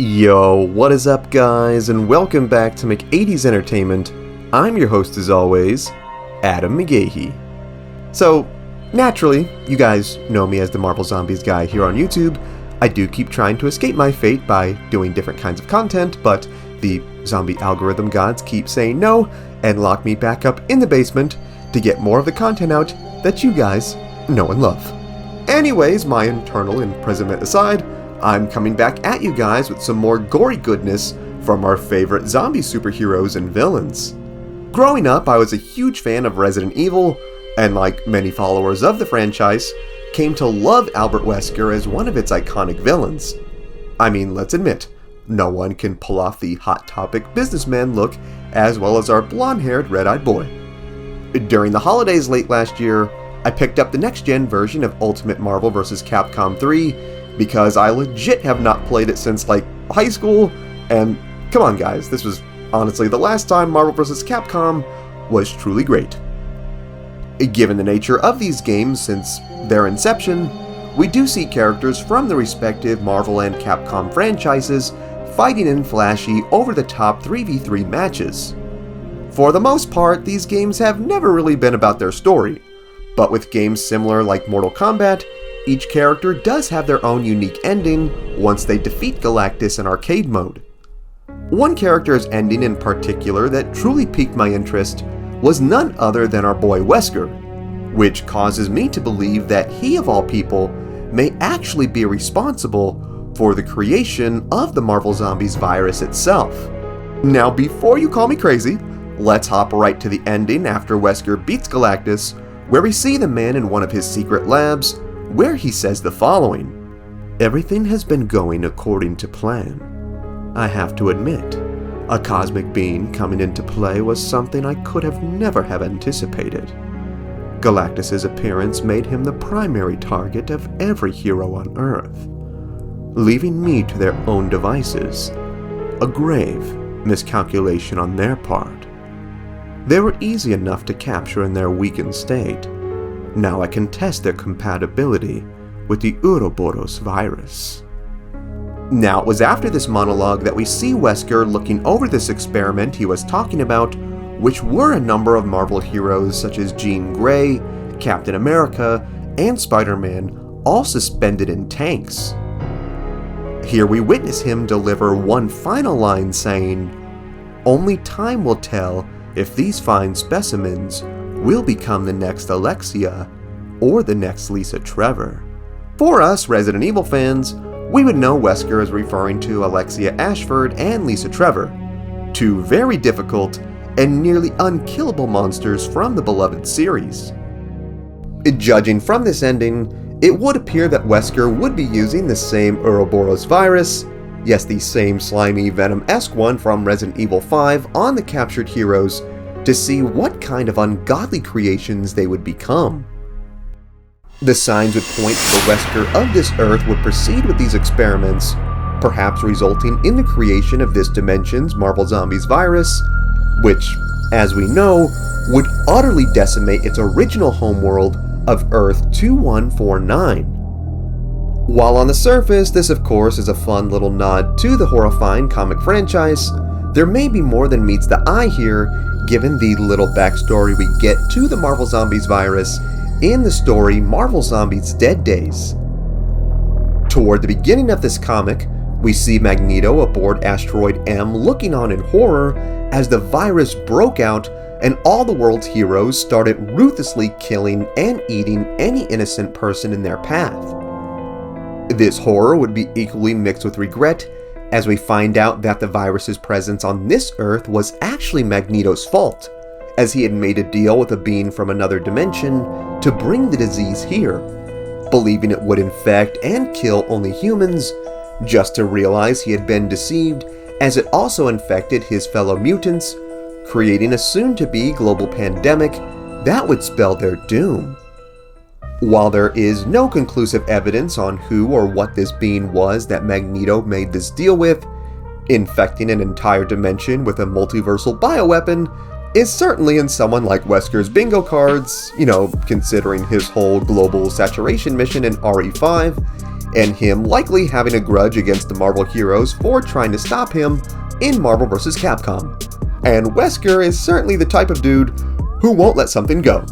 Yo, what is up guys, and welcome back to McAtee's Entertainment. I'm your host as always, Adam McGahee. So, naturally, you guys know me as the Marvel Zombies guy here on YouTube. I do keep trying to escape my fate by doing different kinds of content, but the zombie algorithm gods keep saying no and lock me back up in the basement to get more of the content out that you guys know and love. Anyways, my internal imprisonment aside, I'm coming back at you guys with some more gory goodness from our favorite zombie superheroes and villains. Growing up, I was a huge fan of Resident Evil, and like many followers of the franchise, came to love Albert Wesker as one of its iconic villains. I mean, let's admit, no one can pull off the Hot Topic businessman look as well as our blonde-haired, red-eyed boy. During the holidays late last year, I picked up the next-gen version of Ultimate Marvel vs. Capcom 3, because I legit have not played it since like high school, and come on guys, this was honestly the last time Marvel vs. Capcom was truly great. Given the nature of these games since their inception, we do see characters from the respective Marvel and Capcom franchises fighting in flashy, over-the-top 3v3 matches. For the most part, these games have never really been about their story, but with games similar like Mortal Kombat, each character does have their own unique ending once they defeat Galactus in arcade mode. One character's ending in particular that truly piqued my interest was none other than our boy Wesker, which causes me to believe that he of all people may actually be responsible for the creation of the Marvel Zombies virus itself. Now before you call me crazy, let's hop right to the ending after Wesker beats Galactus, where we see the man in one of his secret labs, where he says the following: "Everything has been going according to plan. I have to admit, a cosmic being coming into play was something I could have never have anticipated. Galactus's appearance made him the primary target of every hero on Earth, leaving me to their own devices. A grave miscalculation on their part. They were easy enough to capture in their weakened state. Now I can test their compatibility with the Ouroboros virus." Now, it was after this monologue that we see Wesker looking over this experiment he was talking about, which were a number of Marvel heroes such as Jean Grey, Captain America, and Spider-Man, all suspended in tanks. Here we witness him deliver one final line saying, "Only time will tell if these fine specimens will become the next Alexia or the next Lisa Trevor." For us Resident Evil fans, we would know Wesker is referring to Alexia Ashford and Lisa Trevor, two very difficult and nearly unkillable monsters from the beloved series. Judging from this ending, it would appear that Wesker would be using the same Ouroboros virus, yes, the same slimy Venom-esque one from Resident Evil 5, on the captured heroes to see what kind of ungodly creations they would become. The signs would point to the Wesker of this Earth would proceed with these experiments, perhaps resulting in the creation of this dimension's Marvel Zombies virus, which, as we know, would utterly decimate its original homeworld of Earth 2149. While on the surface, this of course is a fun little nod to the horrifying comic franchise, there may be more than meets the eye here, given the little backstory we get to the Marvel Zombies virus in the story Marvel Zombies Dead Days. Toward the beginning of this comic, we see Magneto aboard Asteroid M looking on in horror as the virus broke out and all the world's heroes started ruthlessly killing and eating any innocent person in their path. This horror would be equally mixed with regret as we find out that the virus's presence on this Earth was actually Magneto's fault, as he had made a deal with a being from another dimension to bring the disease here, believing it would infect and kill only humans, just to realize he had been deceived as it also infected his fellow mutants, creating a soon-to-be global pandemic that would spell their doom. While there is no conclusive evidence on who or what this being was that Magneto made this deal with, infecting an entire dimension with a multiversal bioweapon is certainly in someone like Wesker's bingo cards, considering his whole global saturation mission in RE5, and him likely having a grudge against the Marvel heroes for trying to stop him in Marvel vs. Capcom. And Wesker is certainly the type of dude who won't let something go.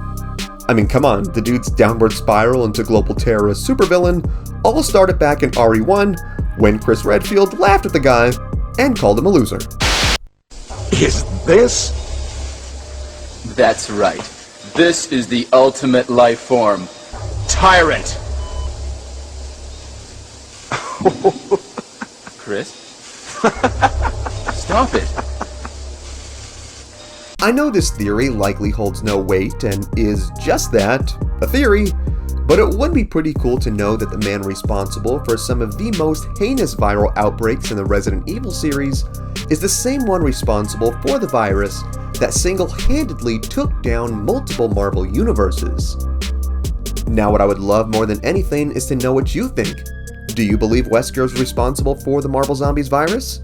I mean, come on, the dude's downward spiral into global terrorist supervillain all started back in RE1 when Chris Redfield laughed at the guy and called him a loser. Is this? That's right. This is the ultimate life form. Tyrant! Chris? Stop it. I know this theory likely holds no weight and is just that, a theory, but it would be pretty cool to know that the man responsible for some of the most heinous viral outbreaks in the Resident Evil series is the same one responsible for the virus that single-handedly took down multiple Marvel universes. Now what I would love more than anything is to know what you think. Do you believe Wesker is responsible for the Marvel Zombies virus?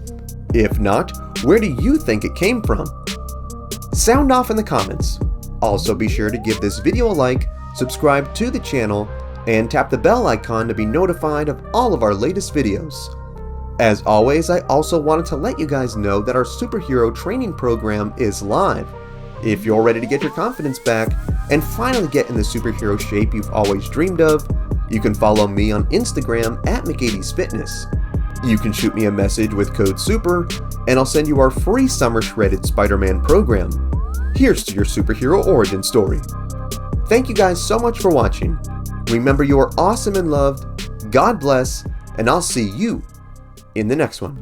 If not, where do you think it came from? Sound off in the comments. Also be sure to give this video a like, subscribe to the channel, and tap the bell icon to be notified of all of our latest videos. As always, I also wanted to let you guys know that our superhero training program is live. If you're ready to get your confidence back and finally get in the superhero shape you've always dreamed of, you can follow me on Instagram at McGady'sFitness. You can shoot me a message with code SUPER, and I'll send you our free Summer Shredded Spider-Man program. Here's to your superhero origin story. Thank you guys so much for watching. Remember, you are awesome and loved. God bless, and I'll see you in the next one.